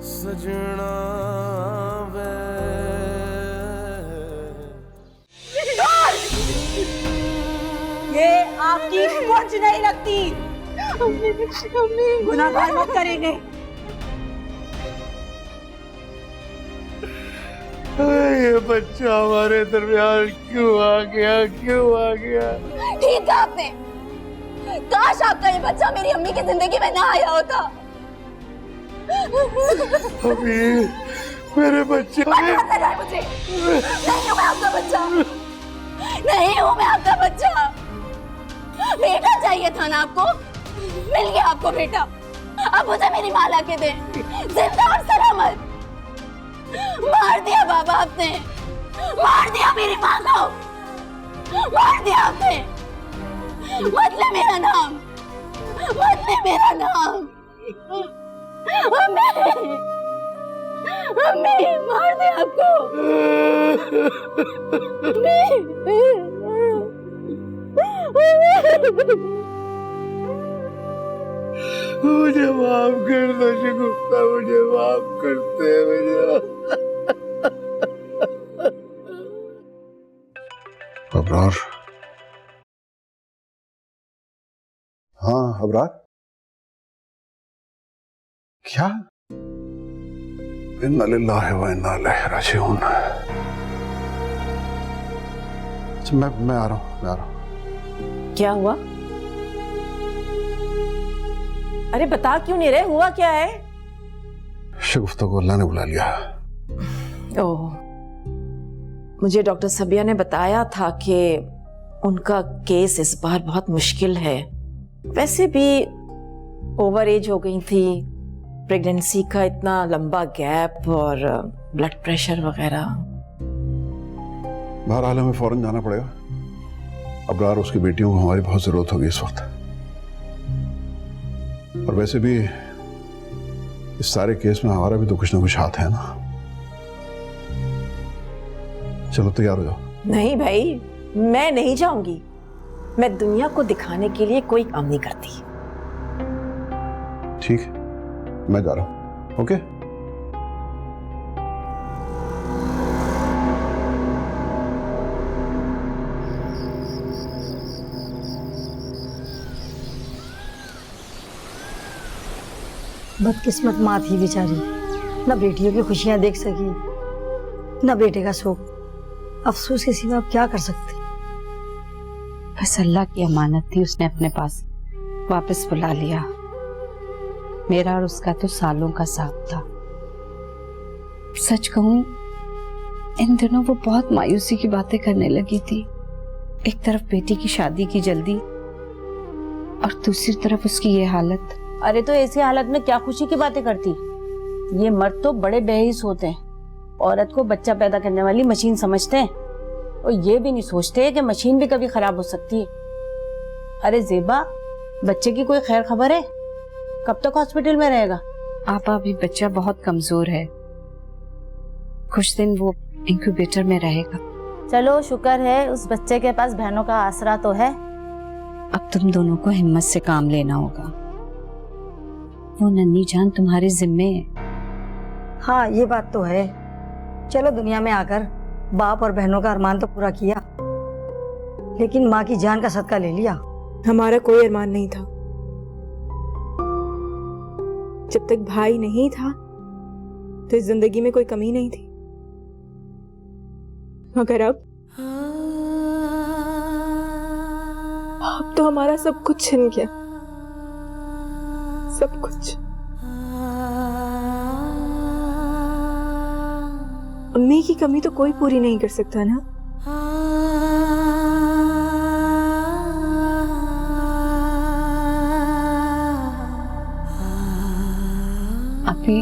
सजना वे। ये आपकी कुछ नहीं लगती। गुनाहगार मत करेंगे। ये बच्चा हमारे दरमियान क्यों आ गया? ठीक कहा आपने। काश आपका ये बच्चा मेरी अम्मी की जिंदगी में ना आया होता। अभी मेरे बच्चे मुझे नहीं हूँ मैं आपका बच्चा, नहीं हूँ मैं आपका बच्चा। बेटा चाहिए था ना आपको, मिल गया आपको बेटा। अब मुझे मेरी माँ ला के दे, जिंदा और सलामत। मार दिया बाबा आपने, मार दिया मेरी माँ को, मार दिया आपने। मत ले मेरा नाम, मत ले मेरा नाम। अम्मी मार दे आपको। मुझे माफ कर दो शगुफ्ता, मुझे माफ करते हैं मुझे। अबरार। हाँ अबरार, क्या? इन्ना लिल्लाहि व इन्ना इलैहि राजिऊन। मैं आ रहा हूँ। क्या हुआ? अरे बता क्यों नहीं रहे, हुआ क्या है? शगुफ्ता को अल्लाह ने बुला लिया। ओह, मुझे डॉक्टर सबिया ने बताया था कि उनका केस इस बार बहुत मुश्किल है। वैसे भी ओवर एज हो गई थी, प्रेगनेंसी का इतना लंबा गैप और ब्लड प्रेशर वगैरह। बहरहाल हमें फौरन जाना पड़ेगा। अबरार, उसकी बेटियों को हमारी बहुत जरूरत होगी इस वक्त। और वैसे भी इस सारे केस में हमारा भी तो कुछ ना कुछ हाथ है ना। चलो तैयार हो जाओ। नहीं भाई, मैं नहीं जाऊंगी। मैं दुनिया को दिखाने के लिए कोई काम नहीं करती। ठीक है, मैं जा रहा हूं। ओके? बदकिस्मत माँ थी बेचारी, न बेटियों की खुशियां देख सकी न बेटे का शोक। अफसोस के सिवा अब क्या कर सकते। बस अल्लाह की अमानत थी, उसने अपने पास वापस बुला लिया। मेरा और उसका तो सालों का साथ था। सच कहूं, इन दिनों वो बहुत मायूसी की बातें करने लगी थी। एक तरफ बेटी की शादी की जल्दी और दूसरी तरफ उसकी ये हालत। अरे तो ऐसी हालत में क्या खुशी की बातें करती? ये मर्द तो बड़े बेहिस होते हैं, औरत को बच्चा पैदा करने वाली मशीन समझते हैं और ये भी नहीं सोचते कि मशीन भी कभी खराब हो सकती है। अरे जेबा, बच्चे की कोई खैर खबर है? कब तक हॉस्पिटल में रहेगा? आपा, अभी बच्चा बहुत कमजोर है, कुछ दिन वो इंक्यूबेटर में रहेगा। चलो शुक्र है उस बच्चे के पास बहनों का आसरा तो है। अब तुम दोनों को हिम्मत से काम लेना होगा। वो नन्ही जान तुम्हारे जिम्मे है। हाँ ये बात तो है। चलो दुनिया में आकर बाप और बहनों का अरमान तो पूरा किया, लेकिन माँ की जान का सदका ले लिया। हमारा कोई अरमान नहीं था। जब तक भाई नहीं था तो इस जिंदगी में कोई कमी नहीं थी, मगर अब तो हमारा सब कुछ छिन गया, सब कुछ। अम्मी की कमी तो कोई पूरी नहीं कर सकता ना। अभी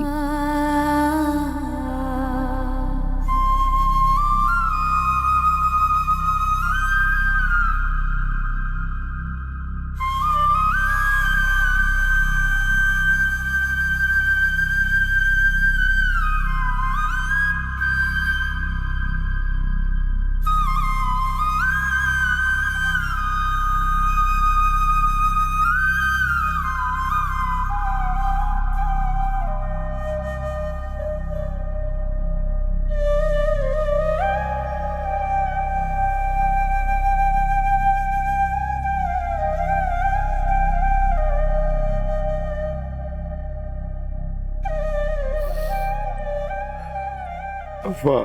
अफा,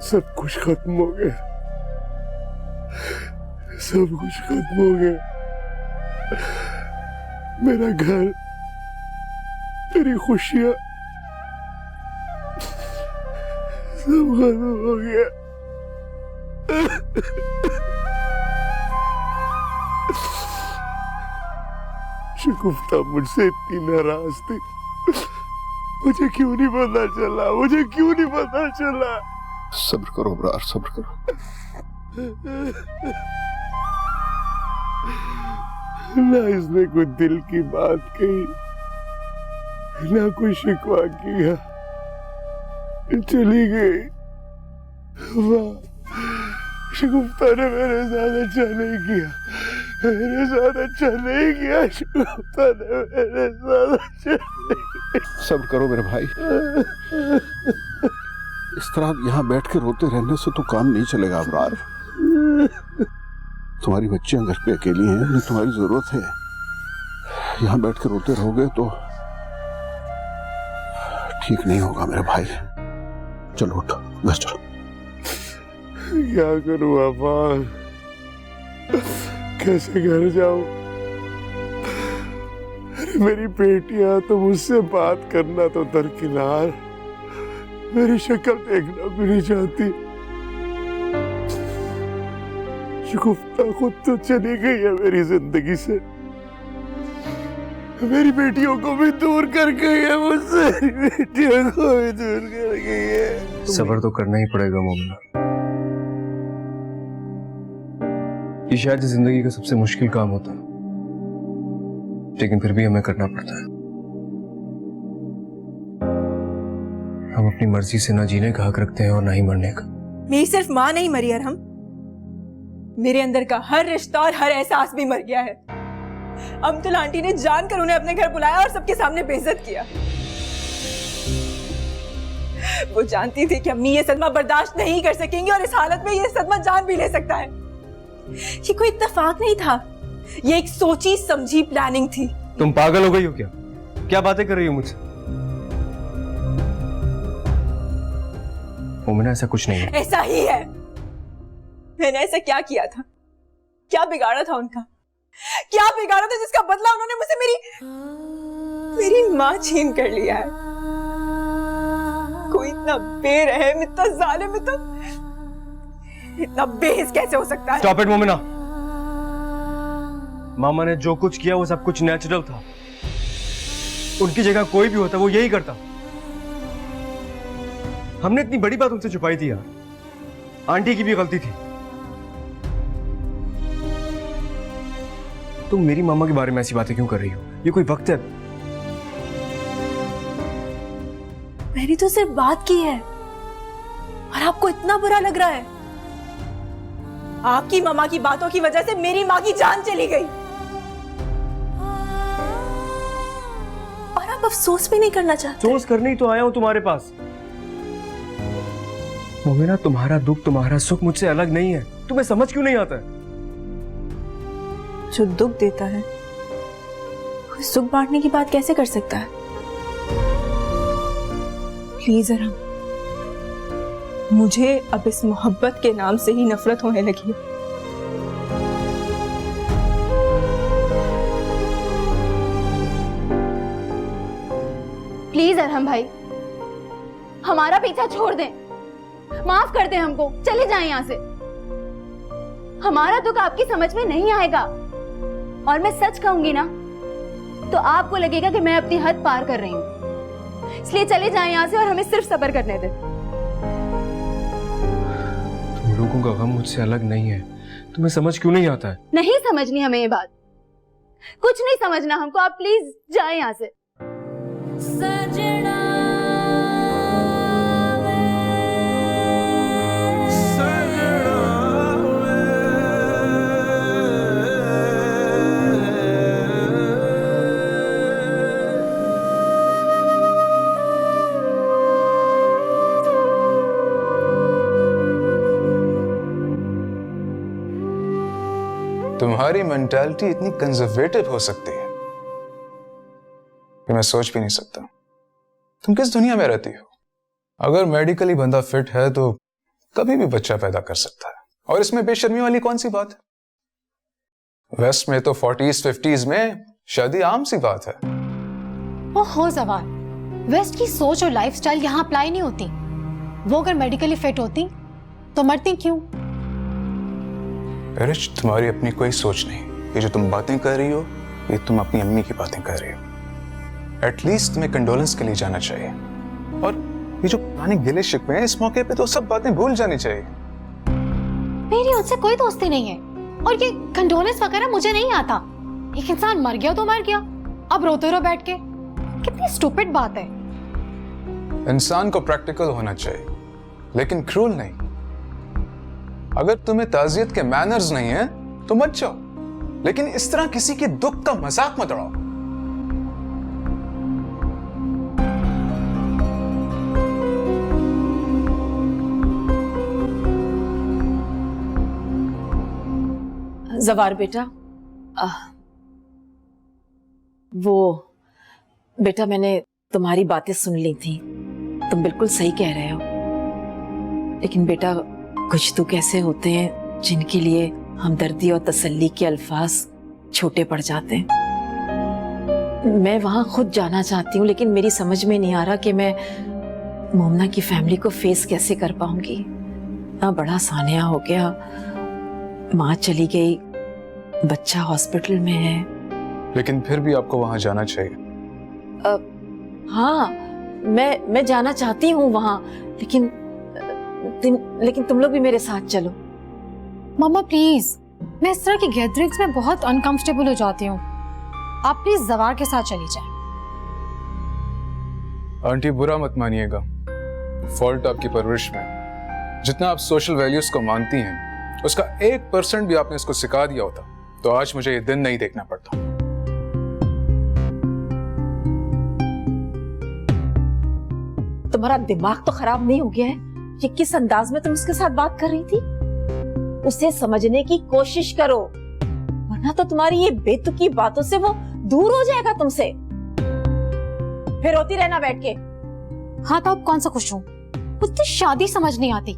सब कुछ खत्म हो गया, सब कुछ खत्म हो गया। मेरा घर, मेरी खुशियां सब खत्म हो गया। शगुफ्ता मुझसे इतनी नाराज थी, मुझे क्यों नहीं पता चला, मुझे क्यों नहीं पता चला। सब्र करो अबरार, सब्र करो। ना इसने कोई दिल की बात कही, ना कोई शिकवा किया, चली गई। वाह, शगुफ्ता ने मेरे साथ अच्छा नहीं किया, मेरे साथ अच्छा नहीं किया, शगुफ्ता ने मेरे साथ अच्छा नहीं। सब्र करो मेरे भाई, इस तरह यहाँ बैठ के रोते रहने से तो काम नहीं चलेगा अबरार। तुम्हारी बच्चियां घर पे अकेली हैं, उन्हें तुम्हारी जरूरत है। यहाँ बैठ के रोते रहोगे तो ठीक नहीं होगा मेरे भाई। चलो उठो, घर चलो। क्या करूं अफान, कैसे घर जाऊं? अरे मेरी बेटियां तो मुझसे बात करना तो दरकिनार, मेरी शक्ल देखना भी नहीं चाहती। शगुफ्ता खुद तो चली गई है मेरी जिंदगी से, मेरी बेटियों को भी दूर कर गई है मुझसे, मेरी बेटियों को भी दूर कर गई है। सब्र तो करना ही पड़ेगा मोमिना। ये शायद जिंदगी का सबसे मुश्किल काम होता है, लेकिन फिर भी हमें करना पड़ता है। हम अपनी मर्जी से ना जीने का हक रखते हैं और ना ही मरने का। मेरी सिर्फ माँ नहीं मरी अरहम, मेरे अंदर का हर रिश्ता और हर एहसास भी मर गया है। अमतुल आंटी ने जानकर उन्हें अपने घर बुलाया और सबके सामने बेइज्जत किया। वो जानती थी कि अम्मी ये सदमा बर्दाश्त नहीं कर सकेंगी और इस हालत में ये सदमा जान भी ले सकता है। ये कोई इत्तेफाक नहीं था, ये एक सोची समझी प्लानिंग थी। तुम पागल हो गई हो क्या? क्या बातें कर रही हो मुझसे? मोमिना ऐसा कुछ नहीं है। ऐसा ही है। मैंने ऐसा क्या किया था, क्या बिगाड़ा था उनका, क्या बिगाड़ा था जिसका बदला उन्होंने मुझसे मेरी माँ छीन कर लिया है। कोई इतना बेरहम, इतना जालिम, इतना बेहिस कैसे हो सकता है? Stop it Momina. मामा ने जो कुछ किया वो सब कुछ नेचुरल था। उनकी जगह कोई भी होता वो यही करता। हमने इतनी बड़ी बात उनसे छुपाई थी यार। आंटी की भी गलती थी। तुम मेरी मामा के बारे में ऐसी बातें क्यों कर रही हो? ये कोई वक्त है? मैंने तो सिर्फ बात की है और आपको इतना बुरा लग रहा है। आपकी मामा की बातों की वजह से मेरी माँ की जान चली गई और आप अफसोस भी नहीं करना चाहते। अफसोस करने ही तो आया हूं तुम्हारे पास। मोमिना, तुम्हारा दुख, तुम्हारा सुख मुझसे अलग नहीं है। तुम्हें समझ क्यों नहीं आता है? जो दुख देता है वो सुख बांटने की बात कैसे कर सकता है? प्लीज अरहम, मुझे अब इस मोहब्बत के नाम से ही नफरत होने लगी है। प्लीज अरहम भाई, हमारा पीछा छोड़ दें, माफ कर दें हमको, चले जाएं यहाँ से। हमारा दुख आपकी समझ में नहीं आएगा और मैं सच कहूंगी ना तो आपको लगेगा कि मैं अपनी हद पार कर रही हूँ। इसलिए चले जाएं यहाँ से और हमें सिर्फ सब्र करने दें। तुम लोगों का गम मुझसे अलग नहीं है। तुम्हें समझ क्यों नहीं आता है? नहीं समझनी हमें ये बात, कुछ नहीं समझना हमको। आप प्लीज जाएं यहाँ से। तुम्हारी मेंटालिटी इतनी कंजर्वेटिव हो सकती है कि मैं सोच भी नहीं सकता। तुम किस दुनिया में रहती हो? अगर मेडिकली बंदा फिट है तो कभी भी बच्चा पैदा कर सकता है, और इसमें बेशर्मी वाली कौन सी बात है? वेस्ट में तो 40s 50s में शादी आम सी बात है। ओहो जवार, वेस्ट की सोच और लाइफस्टाइल यहाँ अप्लाई नहीं होती। वो अगर मेडिकली फिट होती तो मरती क्यों? रिच, तुम्हारी अपनी कोई सोच नहीं। ये जो तुम बातें कर रही हो, ये तुम अपनी अम्मी की बातें कर रही हो। एटलीस्ट तुम्हें कंडोलेंस के लिए जाना चाहिए, और ये जो पुराने गिले शिकवे हैं, इस मौके पे तो सब बातें भूल जानी चाहिए। मेरी उनसे कोई दोस्ती नहीं है, और ये कंडोलेंस वगैरह मुझे नहीं आता। एक इंसान मर गया तो मर गया, अब रोते रहो बैठ के। कितनी स्टूपिड बात है। इंसान को प्रैक्टिकल होना चाहिए, लेकिन क्रूल नहीं। अगर तुम्हें ताजियत के मैनर्स नहीं है तो मत जाओ, लेकिन इस तरह किसी के दुख का मजाक मत उड़ाओ। जवार बेटा, बेटा मैंने तुम्हारी बातें सुन ली थी, तुम बिल्कुल सही कह रहे हो। लेकिन बेटा, कुछ तो कैसे होते हैं जिनके लिए हमदर्दी और तसल्ली के अल्फाज छोटे पड़ जाते हैं। मैं वहां खुद जाना चाहती हूँ, लेकिन मेरी समझ में नहीं आ रहा कि मैं मोमना की फैमिली को फेस कैसे कर पाऊंगी। इतना बड़ा सानिया हो गया, माँ चली गई, बच्चा हॉस्पिटल में है। लेकिन फिर भी आपको वहां जाना चाहिए। हाँ, मैं जाना चाहती हूँ वहां, लेकिन तुम लोग भी मेरे साथ चलो। मम्मा प्लीज, मैं इस तरह की गैदरिंग्स में बहुत अनकंफर्टेबल हो जाती हूँ। आप प्लीज जवार के साथ चली जाएं। आंटी, बुरा मत मानिएगा, फॉल्ट आपकी परवरिश में। जितना आप सोशल वैल्यूज को मानती हैं, उसका 1% भी आपने इसको सिखा दिया होता तो आज मुझे ये दिन नहीं देखना पड़ता। तुम्हारा दिमाग तो खराब नहीं हो गया है? ये किस अंदाज में तुम उसके साथ बात कर रही थी? उसे समझने की कोशिश करो, वरना तो तुम्हारी ये बेतुकी बातों से वो दूर हो जाएगा तुमसे। फिर रोती रहना बैठ के। हाँ तो अब कौन सा खुश हूँ? मुझे शादी समझ नहीं आती,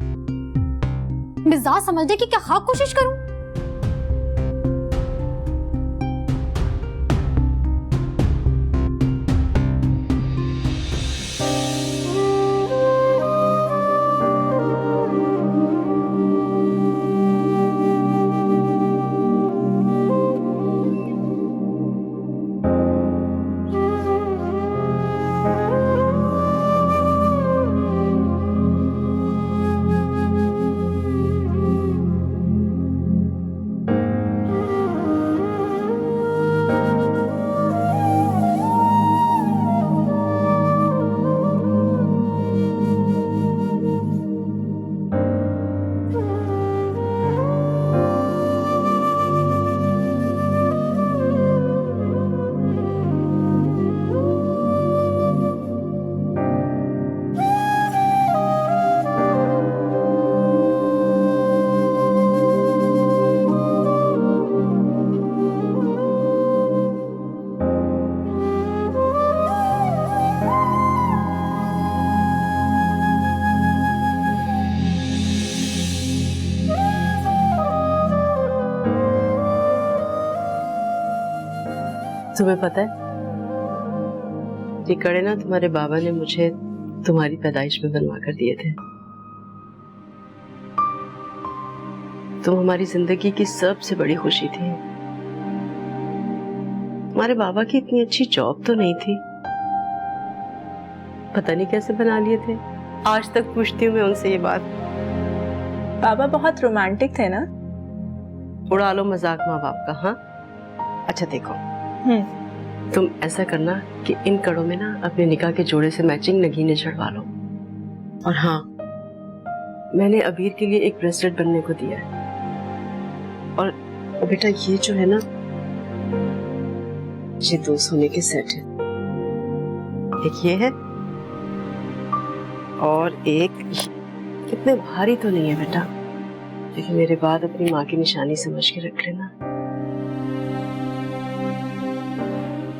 मिजाज समझने की क्या खाक कोशिश करूं? तुम्हें पता है, ये कड़े ना तुम्हारे बाबा ने मुझे तुम्हारी पैदाइश में बनवा कर दिए थे। तुम हमारी जिंदगी की सबसे बड़ी खुशी थी। हमारे बाबा की इतनी अच्छी जॉब तो नहीं थी, पता नहीं कैसे बना लिए थे। आज तक पूछती हूँ मैं उनसे ये बात। बाबा बहुत रोमांटिक थे ना? उड़ा लो मजाक माँ बाप का। हाँ अच्छा देखो, तुम ऐसा करना कि इन कड़ों में ना अपने निकाह के जोड़े से मैचिंग नगीने चढ़वा लो। और हाँ, मैंने अबीर के लिए एक ब्रेसलेट बनने को दिया है। और बेटा ये जो है ना, ये 2 सोने के सेट है। एक ये है और एक इतने भारी तो नहीं है बेटा, लेकिन मेरे बाद अपनी माँ की निशानी समझ के रख लेना।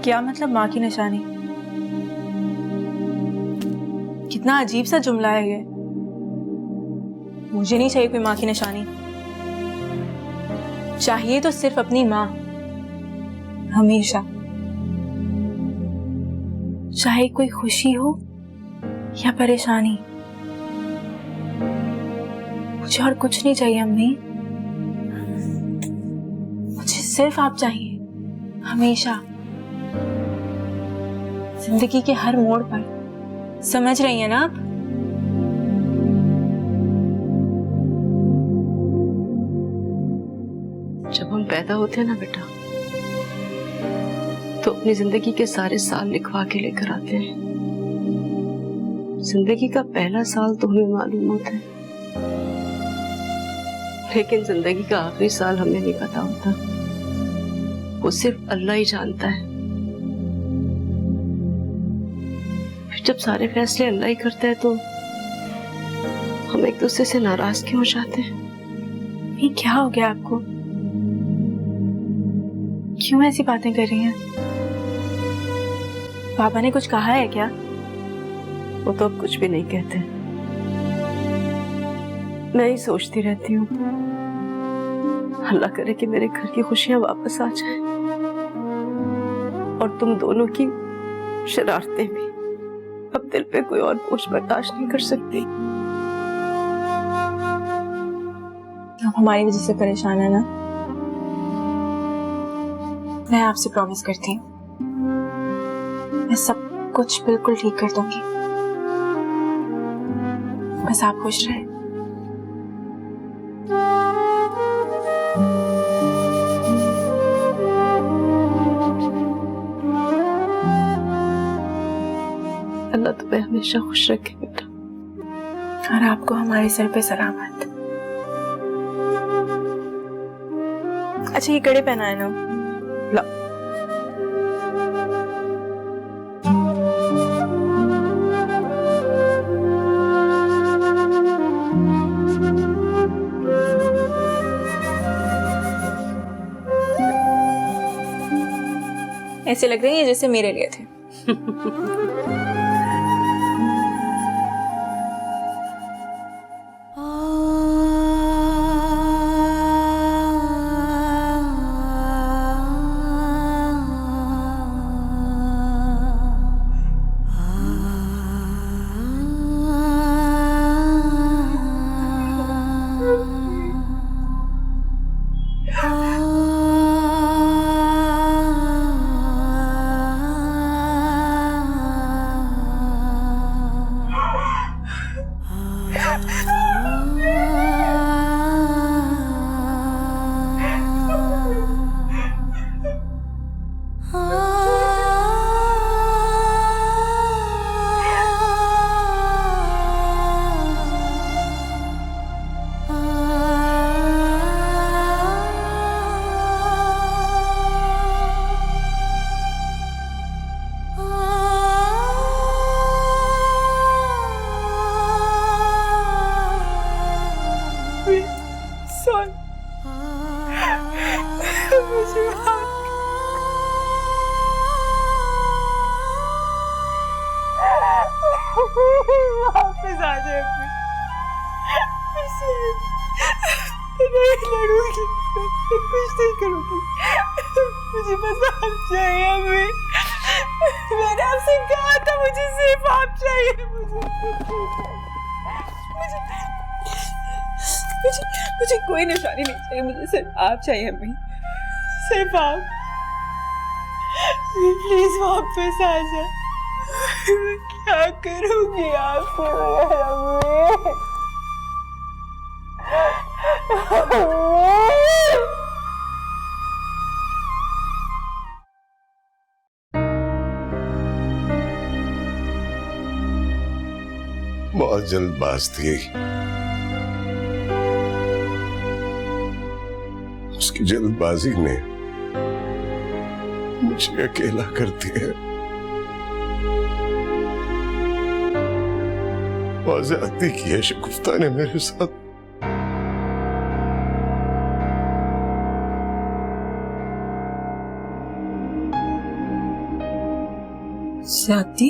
क्या मतलब माँ की निशानी? कितना अजीब सा जुमला है ये। मुझे नहीं चाहिए कोई माँ की निशानी, चाहिए तो सिर्फ अपनी माँ, हमेशा। चाहे कोई खुशी हो या परेशानी, मुझे और कुछ नहीं चाहिए अम्मी। मुझे सिर्फ आप चाहिए, हमेशा, जिंदगी के हर मोड़ पर। समझ रही हैं ना आप? जब हम पैदा होते हैं ना बेटा, तो अपनी जिंदगी के सारे साल लिखवा के लेकर आते हैं। जिंदगी का पहला साल तो हमें मालूम होता है, लेकिन जिंदगी का आखिरी साल हमें नहीं पता होता। वो सिर्फ अल्लाह ही जानता है। फिर जब सारे फैसले अल्लाह ही करता है तो हम एक दूसरे से नाराज क्यों हो जाते हैं? ये क्या हो गया आपको? क्यों ऐसी बातें कर रही हैं? पापा ने कुछ कहा है क्या? वो तो अब कुछ भी नहीं कहते। मैं ही सोचती रहती हूँ, अल्लाह करे कि मेरे घर की खुशियां वापस आ जाएं और तुम दोनों की शरारतें भी। अब दिल पे कोई और बोझ बर्दाश्त नहीं कर सकती। आप हमारी वजह से परेशान है ना? मैं आपसे प्रॉमिस करती हूँ, मैं सब कुछ बिल्कुल ठीक कर दूंगी। बस आप खुश रहे। अल्लाह तुम्हें हमेशा खुश रखे बेटा, और आपको हमारे सर पे सलामत। अच्छा, ये कड़े पहना है ना? ला। ऐसे लग रही है जैसे मेरे लिए थे। वापस आ जाए, नहीं लड़ूंगी, कुछ नहीं करूंगी, मुझे बस आप चाहिए। अम्मी, मैंने आपसे कहा था मुझे सिर्फ आप चाहिए। मुझे कोई निशानी नहीं चाहिए, मुझे सिर्फ आप चाहिए अम्मी, सिर्फ आप। प्लीज वापस आ जा। क्या करूंगी आपके बगैर बहुत जल्दबाज थी, उसकी जल्दबाजी ने मुझे अकेला कर दिया। बहुत ज्यादती की है शगुफ्ता ने मेरे साथ। ज्यादती?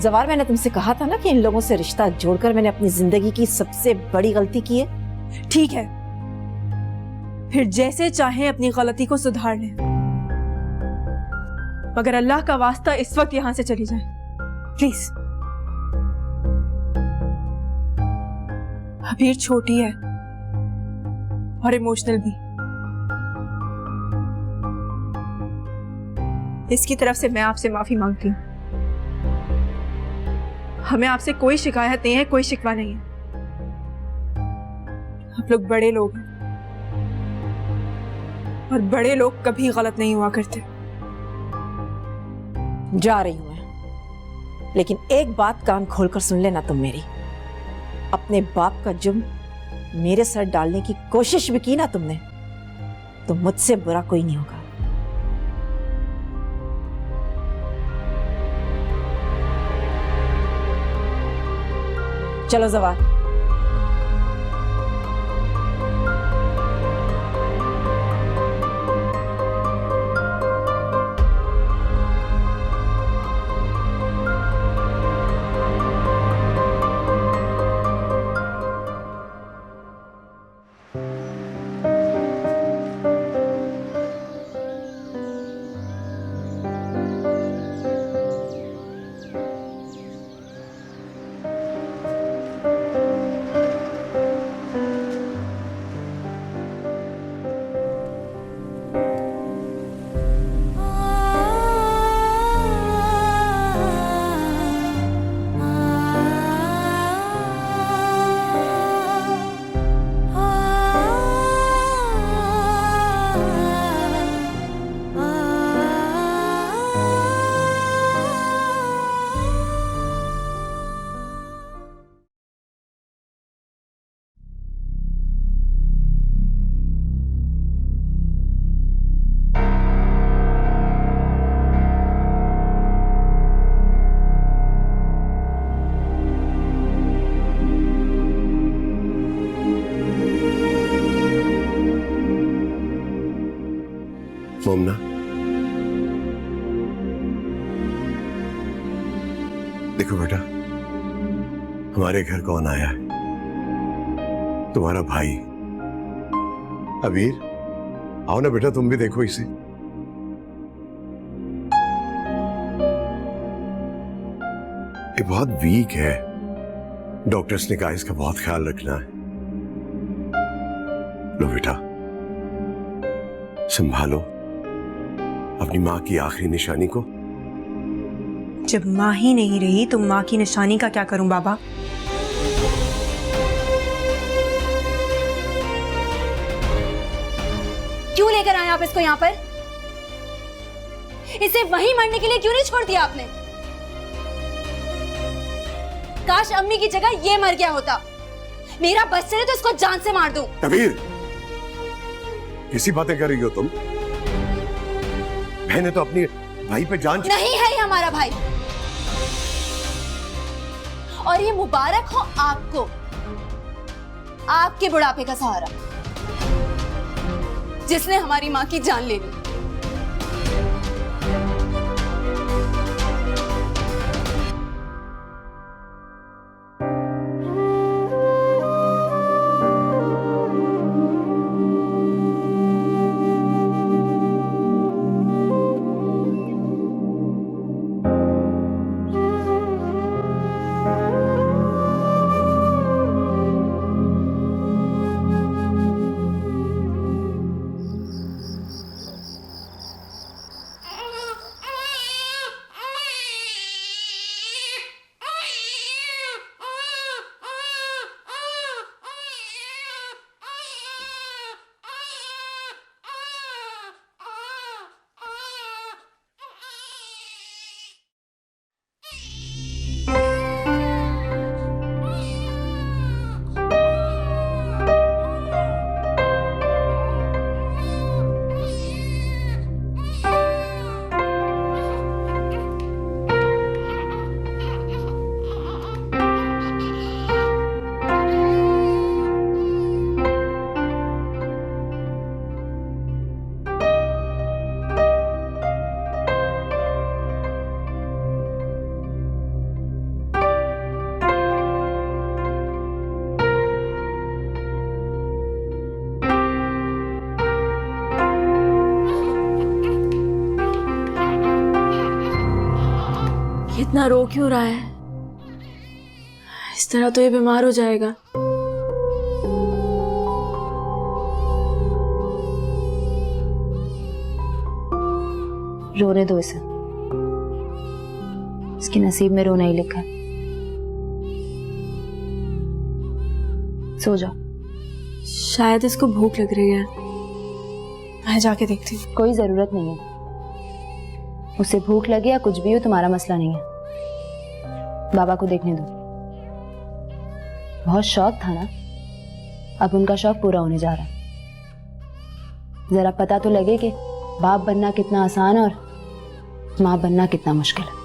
जवार, मैंने तुमसे कहा था ना कि इन लोगों से रिश्ता जोड़कर मैंने अपनी जिंदगी की सबसे बड़ी गलती की है। ठीक है, फिर जैसे चाहे अपनी गलती को सुधार लें, मगर अल्लाह का वास्ता इस वक्त यहां से चली जाए प्लीज। अबीर छोटी है और इमोशनल भी। इसकी तरफ से मैं आपसे माफी मांगती हूँ। हमें आपसे कोई शिकायत नहीं है, कोई शिकवा नहीं है। आप लोग बड़े लोग हैं और बड़े लोग कभी गलत नहीं हुआ करते। जा रही हूं मैं, लेकिन एक बात कान खोलकर सुन लेना तुम मेरी। अपने बाप का जुर्म मेरे सर डालने की कोशिश भी की ना तुमने, तो मुझसे बुरा कोई नहीं होगा। चलो जवार। मोमना, देखो बेटा, हमारे घर कौन आया है? तुम्हारा भाई अबीर। आओ ना बेटा, तुम भी देखो इसे। ये बहुत वीक है, डॉक्टर्स ने कहा इसका बहुत ख्याल रखना है। लो बेटा, संभालो अपनी माँ की आखिरी निशानी को। जब माँ ही नहीं रही तो माँ की निशानी का क्या करूं बाबा? क्यों लेकर आए आप इसको यहाँ पर? इसे वहीं मरने के लिए क्यों नहीं छोड़ दिया आपने? काश अम्मी की जगह ये मर गया होता। मेरा बस चले तो इसको जान से मार दूं। कबीर, किसी बातें कर रही हो तुम? मैंने तो अपनी भाई पे जान। नहीं है ये हमारा भाई, और ये मुबारक हो आपको, आपके बुढ़ापे का सहारा, जिसने हमारी माँ की जान ले ली। इतना रो क्यों रहा है? इस तरह तो ये बीमार हो जाएगा। रोने दो इसे, इसके नसीब में रोना ही लिखा है। सो जाओ। शायद इसको भूख लग रही है, मैं जाके देखती हूँ। कोई जरूरत नहीं है, उसे भूख लगे या कुछ भी हो तुम्हारा मसला नहीं है। बाबा को देखने दो। बहुत शौक था ना, अब उनका शौक पूरा होने जा रहा है। जरा पता तो लगे कि बाप बनना कितना आसान और माँ बनना कितना मुश्किल है।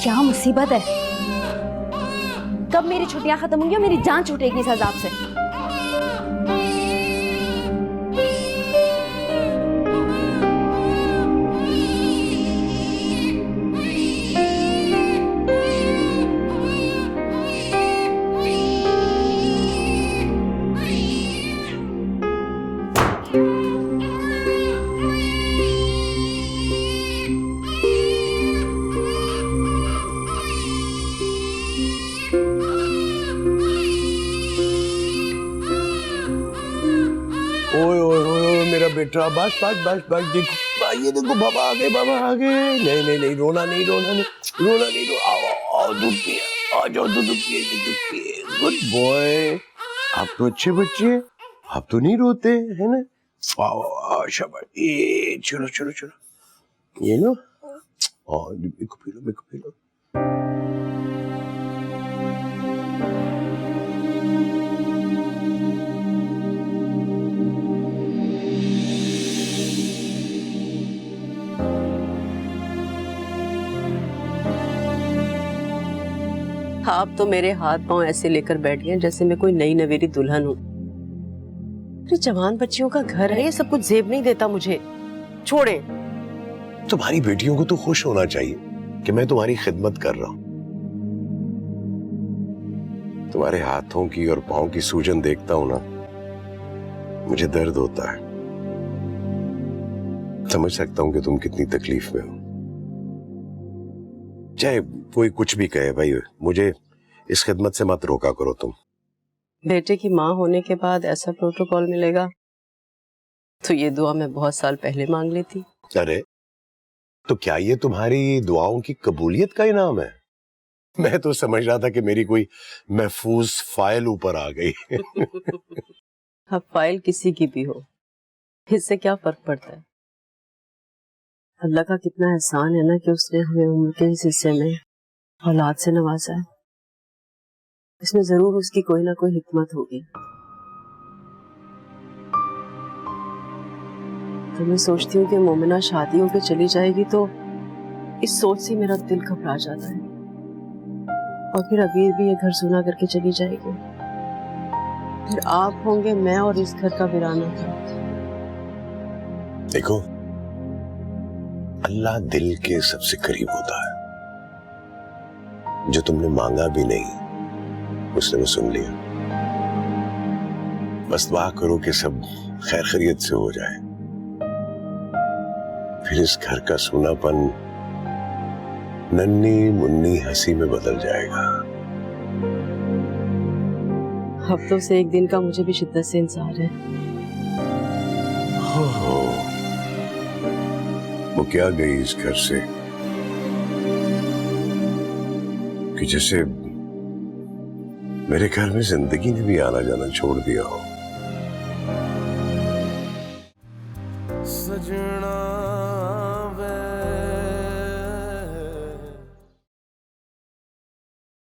क्या मुसीबत है? कब मेरी छुट्टियां खत्म होंगी और मेरी जान छूटेगी इस अजाब से? बेटा बस बस बस बस, देखो ये देखो बाबा आ गए, बाबा आ गए। नहीं नहीं नहीं, रोना नहीं, रोना नहीं, रोना नहीं, आओ आओ, दूध पिए, आ जाओ, दूध पिए, दूध पिए। गुड बॉय, आप तो अच्छे बच्चे, आप तो नहीं रोते है ना। आओ आओ, शाबाश, ये चलो चलो चलो, ये लो, और बिको पी लो, बिको पी लो। आप तो मेरे हाथ पांव ऐसे लेकर बैठ गए जैसे मैं कोई नई नवेली दुल्हन हूँ। जवान बच्चियों का घर है, ये सब कुछ जेब नहीं देता मुझे। छोड़े। तुम्हारी बेटियों को तो खुश होना चाहिए कि मैं तुम्हारी खिदमत कर रहा हूँ। तुम्हारे हाथों की और पांव की सूजन देखता हूं ना, मुझे दर्द होता है। समझ सकता हूं कि तुम कितनी तकलीफ में हो। चाहे कोई कुछ भी कहे भाई, मुझे इस खिदमत से मत रोका करो तुम। बेटे की माँ होने के बाद ऐसा प्रोटोकॉल मिलेगा तो ये दुआ मैं बहुत साल पहले मांग ली थी। अरे तो क्या ये तुम्हारी दुआओं की कबूलियत का इनाम है? मैं तो समझ रहा था कि मेरी कोई महफूज फाइल ऊपर आ गई। अब फाइल किसी की भी हो, इससे क्या फर्क पड़ता है? अल्लाह का कितना एहसान है ना कि उसने हमें उम्र के इस हिस्से में औलाद से नवाजा है। इसमें जरूर उसकी कोई ना कोई हिकमत होगी। तो मैं सोचती हूँ कि मोमिना शादी होकर चली जाएगी तो इस सोच से मेरा दिल घबरा जाता है, और फिर अबीर भी ये घर सुना करके चली जाएगी। फिर आप होंगे, मैं और इस घर का वीराना। देखो, अल्लाह दिल के सबसे करीब होता है। जो तुमने मांगा भी नहीं उसने वो सुन लिया। बस दुआ करो कि सब खैर खैरियत से हो जाए, फिर इस घर का सूनापन नन्ही मुन्नी हंसी में बदल जाएगा। हफ्तों से एक दिन का मुझे भी शिद्दत से इंतजार है। हो, वो क्या गई इस घर से कि जैसे मेरे घर में जिंदगी ने भी आना जाना छोड़ दिया हो। सजना